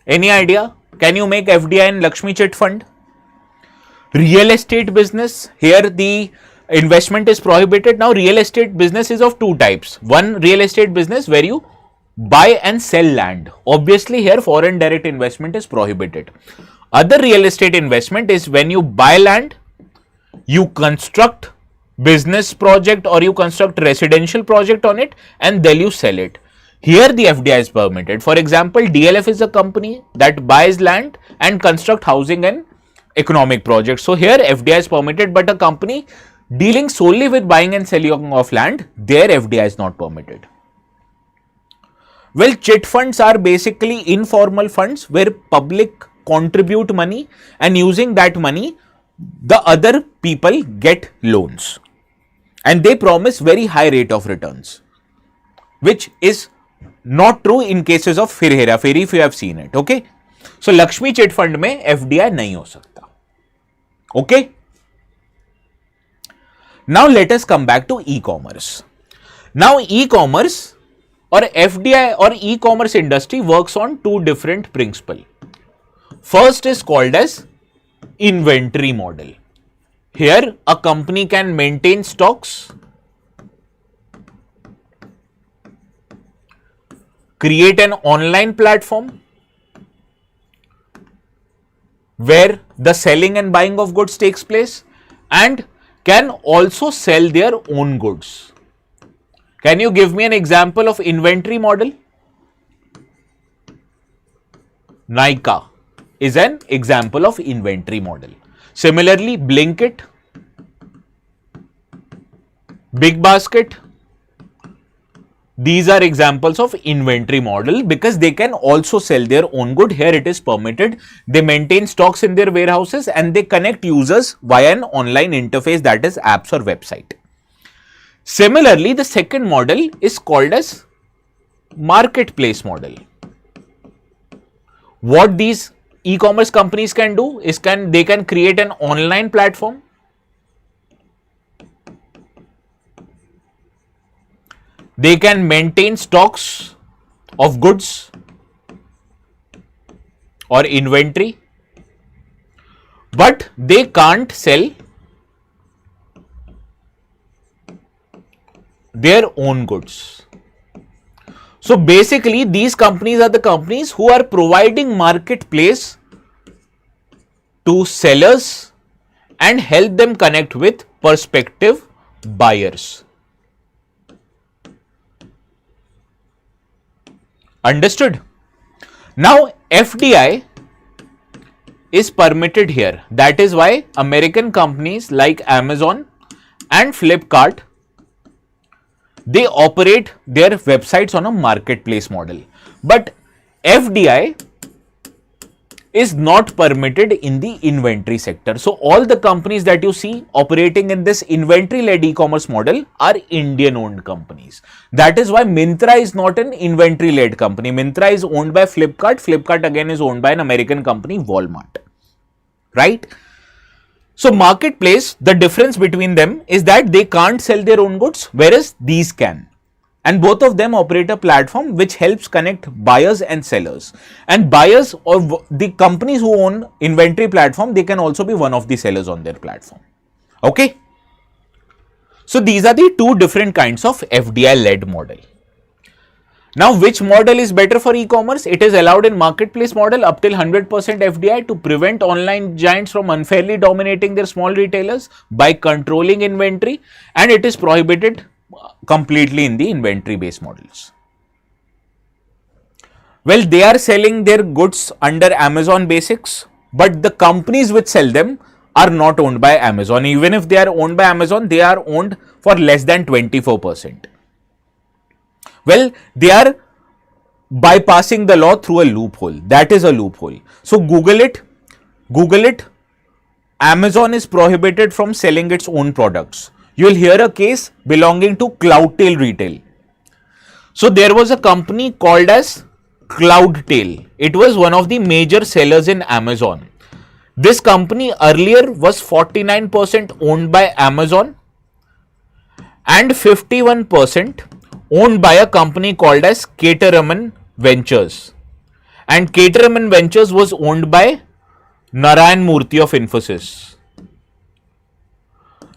S1: Any idea? Can you make FDI in Lakshmi Chit Fund? Real estate business, here the investment is prohibited. Now real estate business is of two types. One, real estate business where you buy and sell land. Obviously here foreign direct investment is prohibited. Other real estate investment is when you buy land, you construct business project or you construct residential project on it, and then you sell it. Here the FDI is permitted. For example, DLF is a company that buys land and construct housing and economic projects. So here FDI is permitted, but a company dealing solely with buying and selling of land, there FDI is not permitted. Well, chit funds are basically informal funds where public contribute money, and using that money, the other people get loans. And they promise very high rate of returns, which is not true in cases of फिर हेरा फेरी, if you have seen it. Okay. So Lakshmi Chit Fund में FDI नहीं हो सकता. Okay. Now let us come back to e-commerce. Now e-commerce or FDI or e-commerce industry works on two different principles. First is called as inventory model. Here a company can maintain stocks, create an online platform where the selling and buying of goods takes place, and can also sell their own goods. Can you give me an example of inventory model? Nykaa is an example of inventory model. Similarly, Blinkit, Big Basket, these are examples of inventory model because they can also sell their own good. Here it is permitted. They maintain stocks in their warehouses and they connect users via an online interface, that is apps or website. Similarly, the second model is called as marketplace model. What these e-commerce companies can do is they can create an online platform, they can maintain stocks of goods or inventory, but they can't sell their own goods. So basically these companies are the companies who are providing marketplace to sellers and help them connect with prospective buyers. Understood? Now FDI is permitted here. That is why American companies like Amazon and Flipkart, they operate their websites on a marketplace model. But FDI is not permitted in the inventory sector. So all the companies that you see operating in this inventory led e-commerce model are Indian owned companies. That is why Myntra is not an inventory led company. Myntra is owned by Flipkart. Flipkart again is owned by an American company, Walmart. Right? So marketplace, the difference between them is that they can't sell their own goods, whereas these can. And both of them operate a platform which helps connect buyers and sellers. And buyers or the companies who own inventory platform, they can also be one of the sellers on their platform. Okay. So these are the two different kinds of FDI led model. Now, which model is better for e-commerce? It is allowed in marketplace model up till 100% FDI to prevent online giants from unfairly dominating their small retailers by controlling inventory, and it is prohibited completely in the inventory based models. Well, they are selling their goods under Amazon Basics, but the companies which sell them are not owned by Amazon. Even if they are owned by Amazon, they are owned for less than 24%. Well, they are bypassing the law through a loophole. That is a loophole. So Google it. Amazon is prohibited from selling its own products. You will hear a case belonging to Cloudtail Retail. So there was a company called as Cloudtail. It was one of the major sellers in Amazon. This company earlier was 49% owned by Amazon and 51% owned by a company called as Caterham Ventures. And Caterham Ventures was owned by Narayan Murthy of Infosys.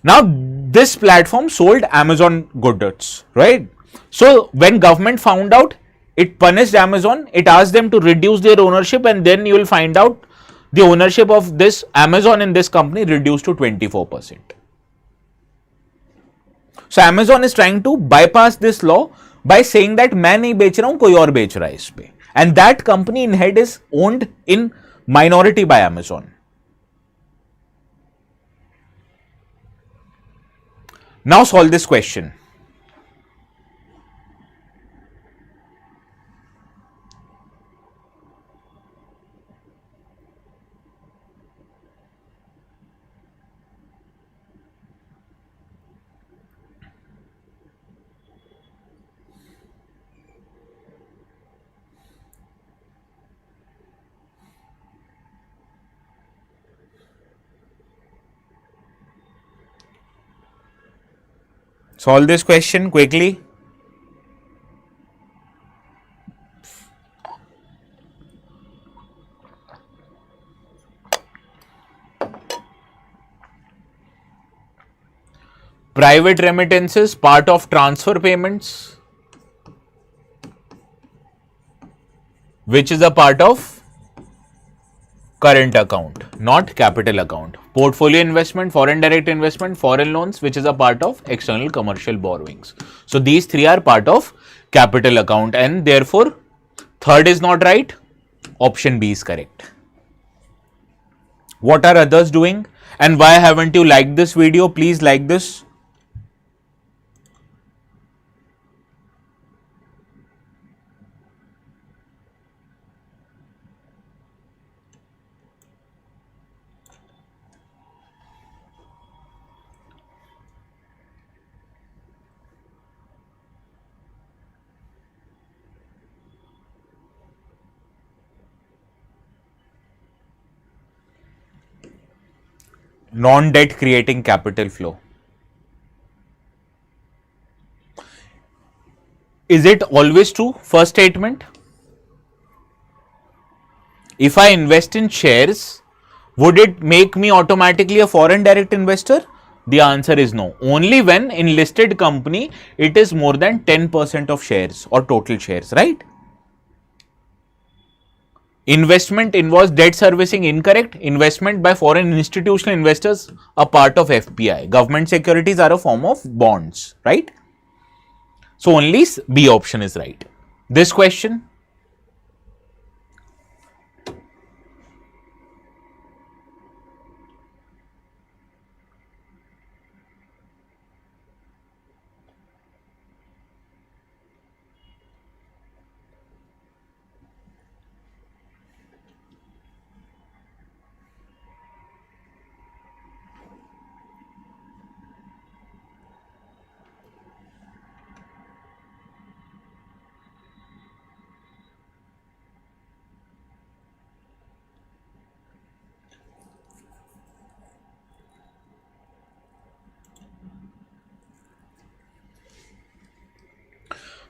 S1: Now, this platform sold Amazon goods, right? So, when government found out, it punished Amazon, it asked them to reduce their ownership, and then you will find out the ownership of this Amazon in this company reduced to 24%. So Amazon is trying to bypass this law by saying that मैं नहीं बेच रहा हूं, कोई और बेच रहा है इस पे. And that company in head is owned in minority by Amazon. Now solve this question. Solve this question quickly. Private remittances, part of transfer payments, which is a part of current account, not capital account. Portfolio investment, foreign direct investment, foreign loans, which is a part of external commercial borrowings. So these three are part of capital account, and therefore third is not right. Option B is correct. What are others doing? And why haven't you liked this video? Please like this. Non-debt creating capital flow. Is it always true? First statement. If I invest in shares, would it make me automatically a foreign direct investor? The answer is no. Only when in listed company it is more than 10% of shares or total shares, right? Investment involves debt servicing, incorrect. Investment by foreign institutional investors, a part of FPI. Government securities are a form of bonds, right? So only B option is right. This question.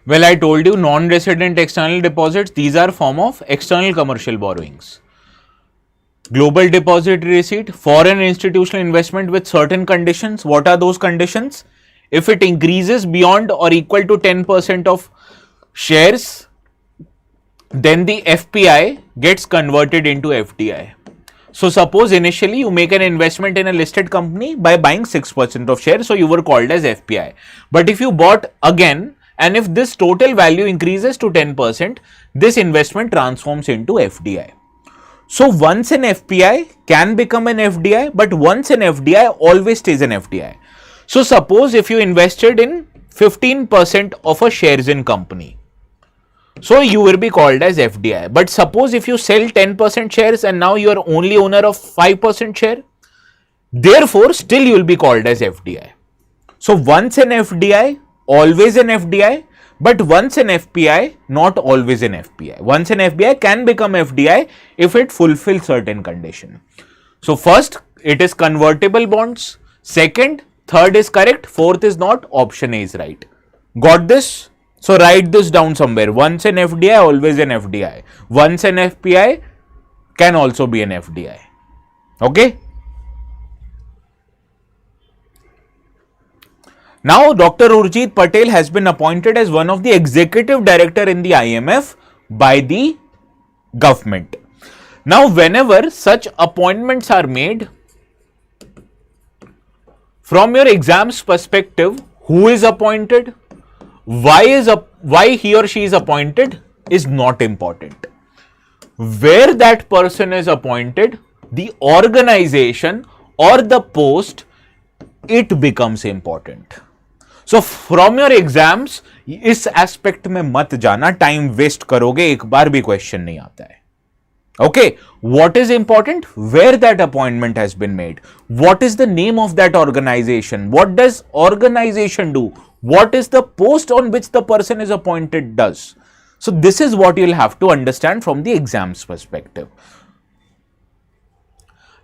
S1: Well, I told you non-resident external deposits, these are form of external commercial borrowings. Global depository receipt, foreign institutional investment with certain conditions. What are those conditions? If it increases beyond or equal to 10% of shares, then the FPI gets converted into FDI. So suppose initially you make an investment in a listed company by buying 6% of shares, so you were called as FPI. But if you bought again, and if this total value increases to 10%, this investment transforms into FDI. So once an FPI can become an FDI, but once an FDI always stays an FDI. So suppose if you invested in 15% of a shares in company, so you will be called as FDI. But suppose if you sell 10% shares and now you are only owner of 5% share, therefore still you will be called as FDI. So once an FDI, always an FDI, but once an FPI, not always an FPI. Once an FPI can become FDI if it fulfills certain condition. So first, it is convertible bonds. Second, third is correct. Fourth is not. Option A is right. Got this? So write this down somewhere. Once an FDI, always an FDI. Once an FPI, can also be an FDI. Okay? Now, Dr. Urjit Patel has been appointed as one of the executive director in the IMF by the government. Now, whenever such appointments are made, from your exams perspective, who is appointed, why he or she is appointed is not important. Where that person is appointed, the organization or the post it becomes important. So from your exams, इस aspect में मत जाना, time waste करोगे, एक बार भी question नहीं आता है. Okay, what is important? Where that appointment has been made. What is the name of that organization? What does organization do? What is the post on which the person is appointed does? So this is what you'll have to understand from the exams perspective.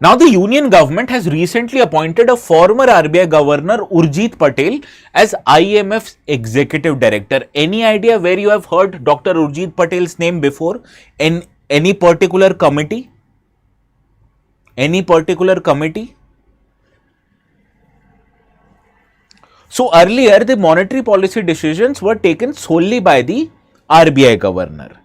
S1: Now, the union government has recently appointed a former RBI governor Urjit Patel as IMF's executive director. Any idea where you have heard Dr. Urjit Patel's name before? In any particular committee? Any particular committee? So earlier, the monetary policy decisions were taken solely by the RBI governor.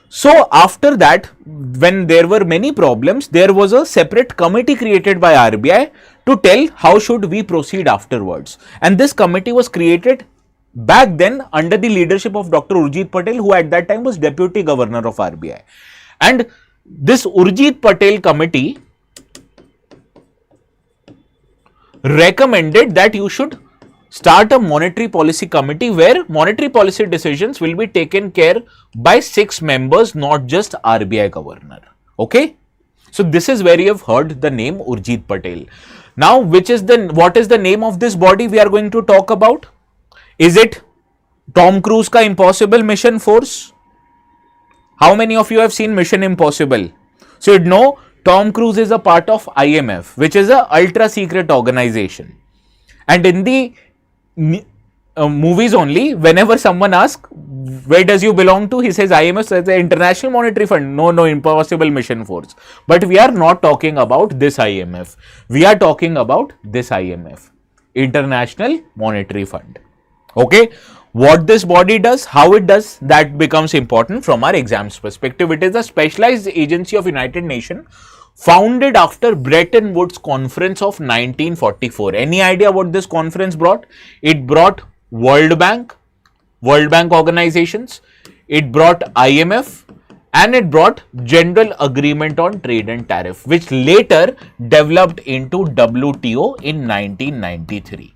S1: So after that, when there were many problems, there was a separate committee created by RBI to tell how should we proceed afterwards. And this committee was created back then under the leadership of Dr. Urjit Patel, who at that time was deputy governor of RBI. And this Urjit Patel committee recommended that you should start a monetary policy committee where monetary policy decisions will be taken care by 6 members, not just RBI governor. Okay. So this is where you have heard the name Urjit Patel. Now, what is the name of this body we are going to talk about? Is it Tom Cruise ka Impossible Mission Force? How many of you have seen Mission Impossible? So you know Tom Cruise is a part of IMF, which is a ultra secret organization. And in the movies only, whenever someone asks, where does you belong to? He says IMF, says the International Monetary Fund. No, Impossible Mission Force. But we are not talking about this IMF. We are talking about this IMF, International Monetary Fund. Okay. What this body does, how it does, that becomes important from our exams perspective. It is a specialized agency of United Nations founded after Bretton Woods Conference of 1944. Any idea what this conference brought? It brought World Bank organizations, it brought IMF, and it brought General Agreement on Trade and Tariff, which later developed into WTO in 1993.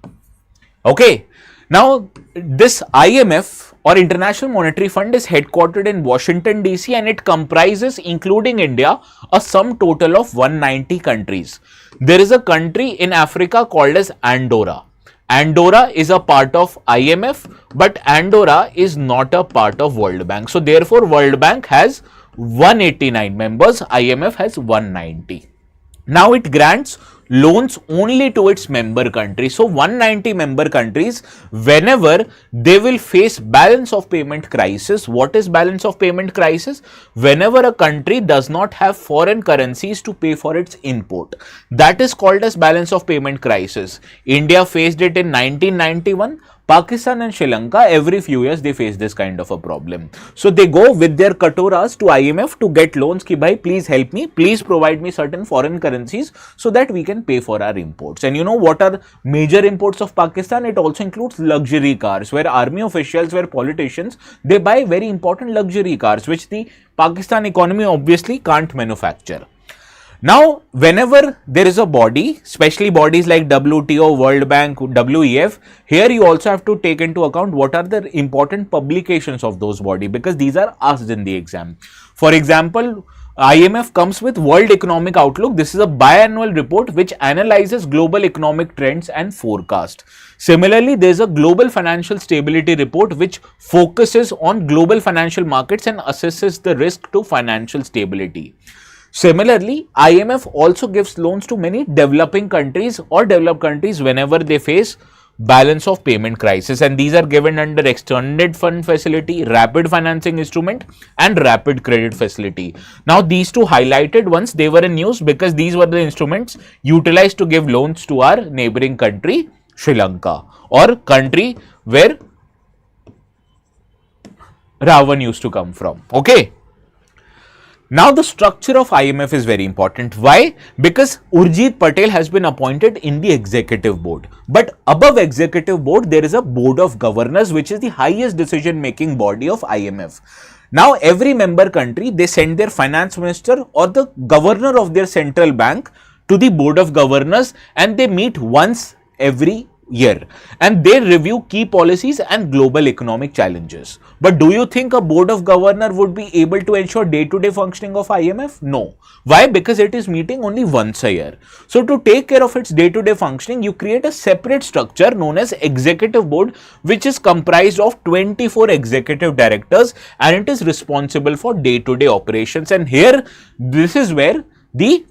S1: Okay. Now, this IMF or International Monetary Fund is headquartered in Washington DC, and it comprises, including India, a sum total of 190 countries. There is a country in Africa called as Andorra. Andorra is a part of IMF, but Andorra is not a part of World Bank. So therefore, World Bank has 189 members, IMF has 190. Now it grants loans only to its member countries. So 190 member countries, whenever they will face balance of payment crisis. What is balance of payment crisis? Whenever a country does not have foreign currencies to pay for its import. That is called as balance of payment crisis. India faced it in 1991. Pakistan and Sri Lanka, every few years they face this kind of a problem. So they go with their katoras to IMF to get loans ki bhai please help me, please provide me certain foreign currencies so that we can pay for our imports. And you know what are major imports of Pakistan? It also includes luxury cars, where army officials, where politicians, they buy very important luxury cars which the Pakistan economy obviously can't manufacture. Now, whenever there is a body, especially bodies like WTO, World Bank, WEF, here you also have to take into account what are the important publications of those body, because these are asked in the exam. For example, IMF comes with World Economic Outlook. This is a biannual report which analyzes global economic trends and forecast. Similarly, there is a Global Financial Stability Report which focuses on global financial markets and assesses the risk to financial stability. Similarly, IMF also gives loans to many developing countries or developed countries whenever they face balance of payment crisis, and these are given under extended fund facility, rapid financing instrument and rapid credit facility. Now these two highlighted ones, they were in news because these were the instruments utilized to give loans to our neighboring country Sri Lanka, or country where Ravan used to come from. Okay. Now the structure of IMF is very important. Why? Because Urjit Patel has been appointed in the executive board. But above executive board, there is a board of governors, which is the highest decision making body of IMF. Now every member country, they send their finance minister or the governor of their central bank to the board of governors, and they meet once every year, and they review key policies and global economic challenges. But do you think a board of governor would be able to ensure day-to-day functioning of IMF? No. Why? Because it is meeting only once a year. So to take care of its day-to-day functioning, you create a separate structure known as executive board, which is comprised of 24 executive directors, and it is responsible for day-to-day operations. And here, this is where the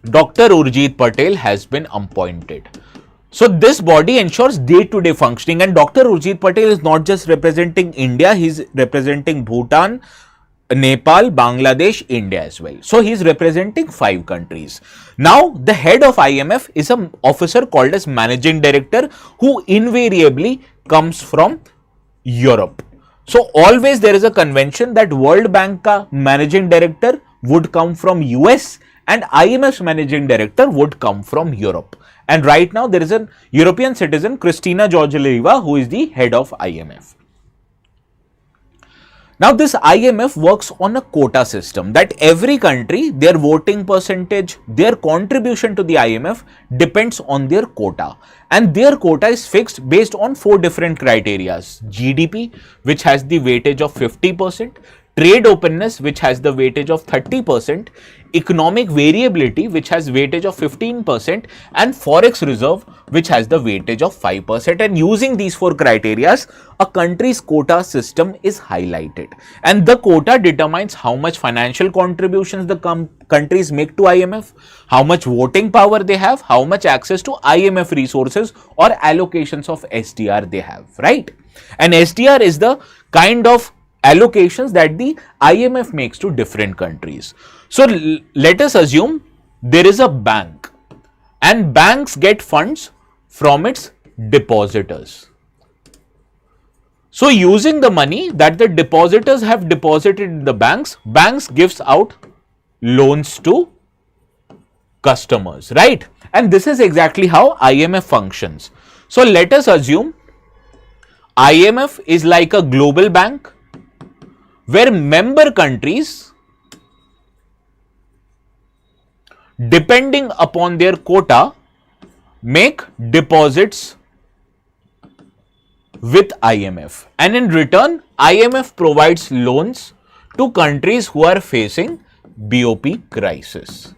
S1: Dr. Urjit Patel has been appointed. So this body ensures day-to-day functioning, and Dr. Urjit Patel is not just representing India, he is representing Bhutan, Nepal, Bangladesh, India as well. So he is representing 5 countries. Now the head of IMF is an officer called as Managing Director, who invariably comes from Europe. So always there is a convention that World Bank ka Managing Director would come from US and IMF's Managing Director would come from Europe. And right now there is a European citizen, Kristina Georgieva, who is the head of IMF. Now this IMF works on a quota system, that every country, their voting percentage, their contribution to the IMF depends on their quota, and their quota is fixed based on 4 different criteria: GDP, which has the weightage of 50%, trade openness, which has the weightage of 30%, economic variability, which has weightage of 15%, and forex reserve, which has the weightage of 5%. And using these 4 criteria, a country's quota system is highlighted, and the quota determines how much financial contributions the countries make to IMF, how much voting power they have, how much access to IMF resources or allocations of SDR they have, right? And SDR is the kind of allocations that the IMF makes to different countries. So let us assume there is a bank, and banks get funds from its depositors. So using the money that the depositors have deposited in the banks, banks gives out loans to customers, right? And this is exactly how IMF functions. So let us assume IMF is like a global bank where member countries, depending upon their quota, make deposits with IMF, and in return IMF provides loans to countries who are facing BOP crisis.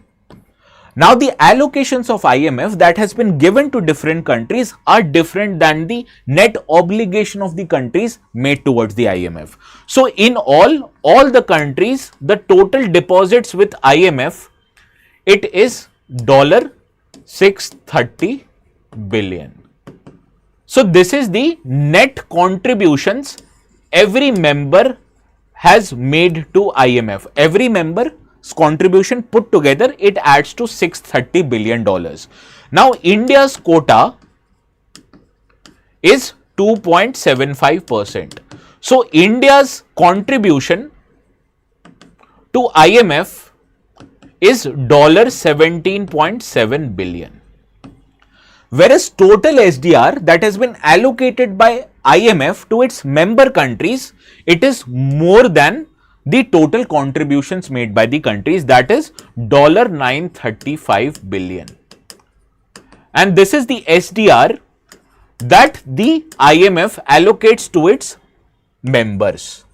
S1: Now the allocations of IMF that has been given to different countries are different than the net obligation of the countries made towards the IMF. So in all the countries, the total deposits with IMF, it is $630 billion. So this is the net contributions every member has made to IMF. Every member's contribution put together, it adds to $630 billion. Now India's quota is 2.75%. So India's contribution to IMF is $17.7 billion. Whereas total SDR that has been allocated by IMF to its member countries, it is more than the total contributions made by the countries, that is $935 billion. And this is the SDR that the IMF allocates to its members.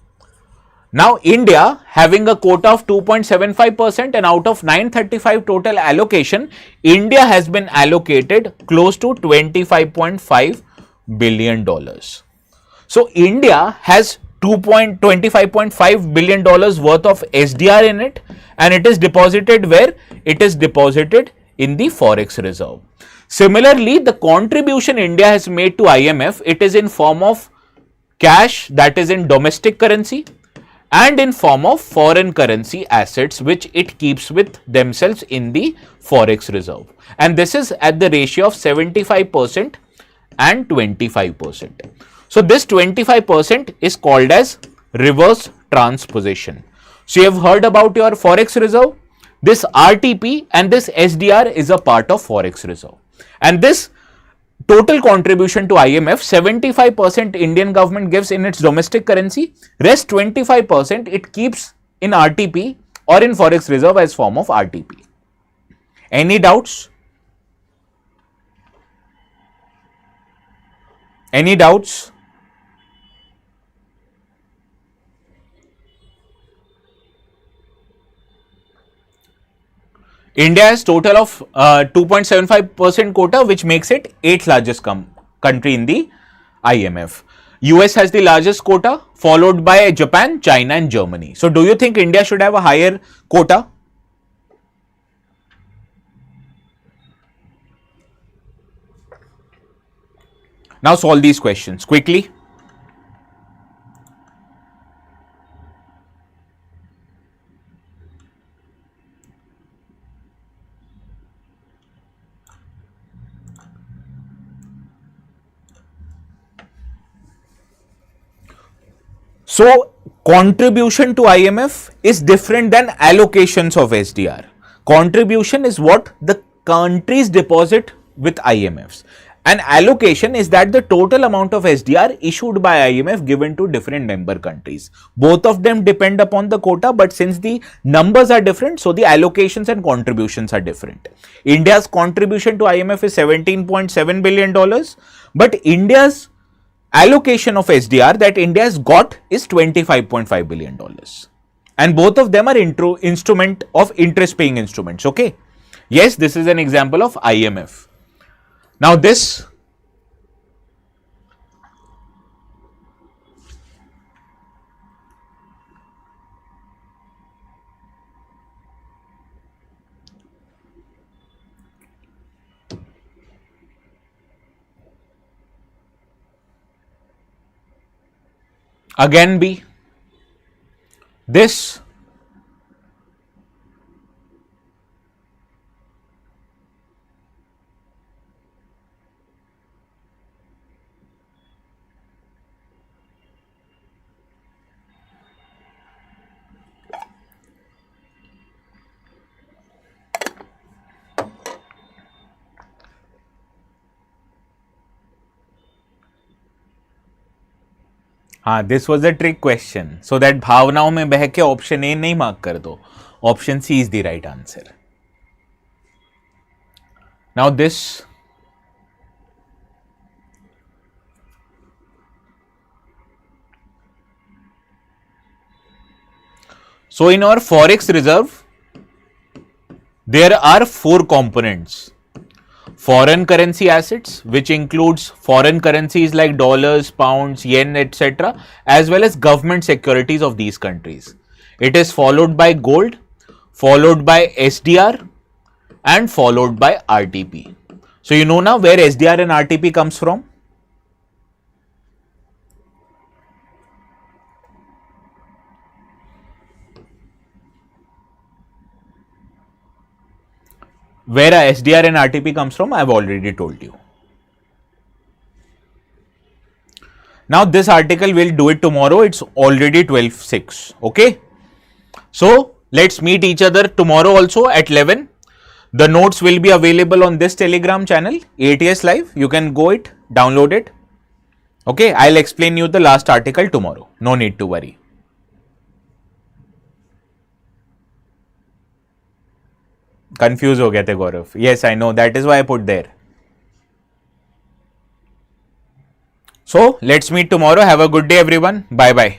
S1: Now India, having a quota of 2.75%, and out of 935 total allocation, India has been allocated close to $25.5 billion. So India has $25.5 billion worth of SDR in it, and it is deposited where? It is deposited in the forex reserve. Similarly, the contribution India has made to IMF, it is in form of cash, that is in domestic currency, and in form of foreign currency assets which it keeps with themselves in the forex reserve. And this is at the ratio of 75% and 25%. So this 25% is called as reverse transposition. So you have heard about your forex reserve. This RTP and this SDR is a part of forex reserve. And this total contribution to IMF, 75% Indian government gives in its domestic currency, rest 25% it keeps in RTP or in forex reserve as form of RTP. Any doubts? Any doubts? India has total of 2.75% quota, which makes it 8th largest country in the IMF. US has the largest quota, followed by Japan, China and Germany. So do you think India should have a higher quota? Now solve these questions quickly. So contribution to IMF is different than allocations of SDR. Contribution is what the countries deposit with IMFs. And allocation is that the total amount of SDR issued by IMF given to different member countries. Both of them depend upon the quota, but since the numbers are different, so the allocations and contributions are different. India's contribution to IMF is $17.7 billion, but India's allocation of SDR that India has got is $25.5 billion. And both of them are instrument of interest paying instruments. Okay. Yes, this is an example of IMF. Now this again B. This हाँ, this was a trick question, so that भावनाओं में बह के option A नहीं mark कर दो, option C is the right answer. Now this so in our forex reserve there are 4 components. Foreign currency assets, which includes foreign currencies like dollars, pounds, yen, etc., as well as government securities of these countries. It is followed by gold, followed by SDR, and followed by RTP. So you know now where SDR and RTP comes from? Where a SDR and RTP comes from, I have already told you. Now this article we'll do it tomorrow. It's already 12:06. Okay. So let's meet each other tomorrow also at 11. The notes will be available on this Telegram channel, ATS Live. You can go it, download it. Okay. I'll explain you the last article tomorrow. No need to worry. Confused हो गए थे गौरव. Yes, I know. That is why I put there. So let's meet tomorrow. Have a good day, everyone. Bye bye.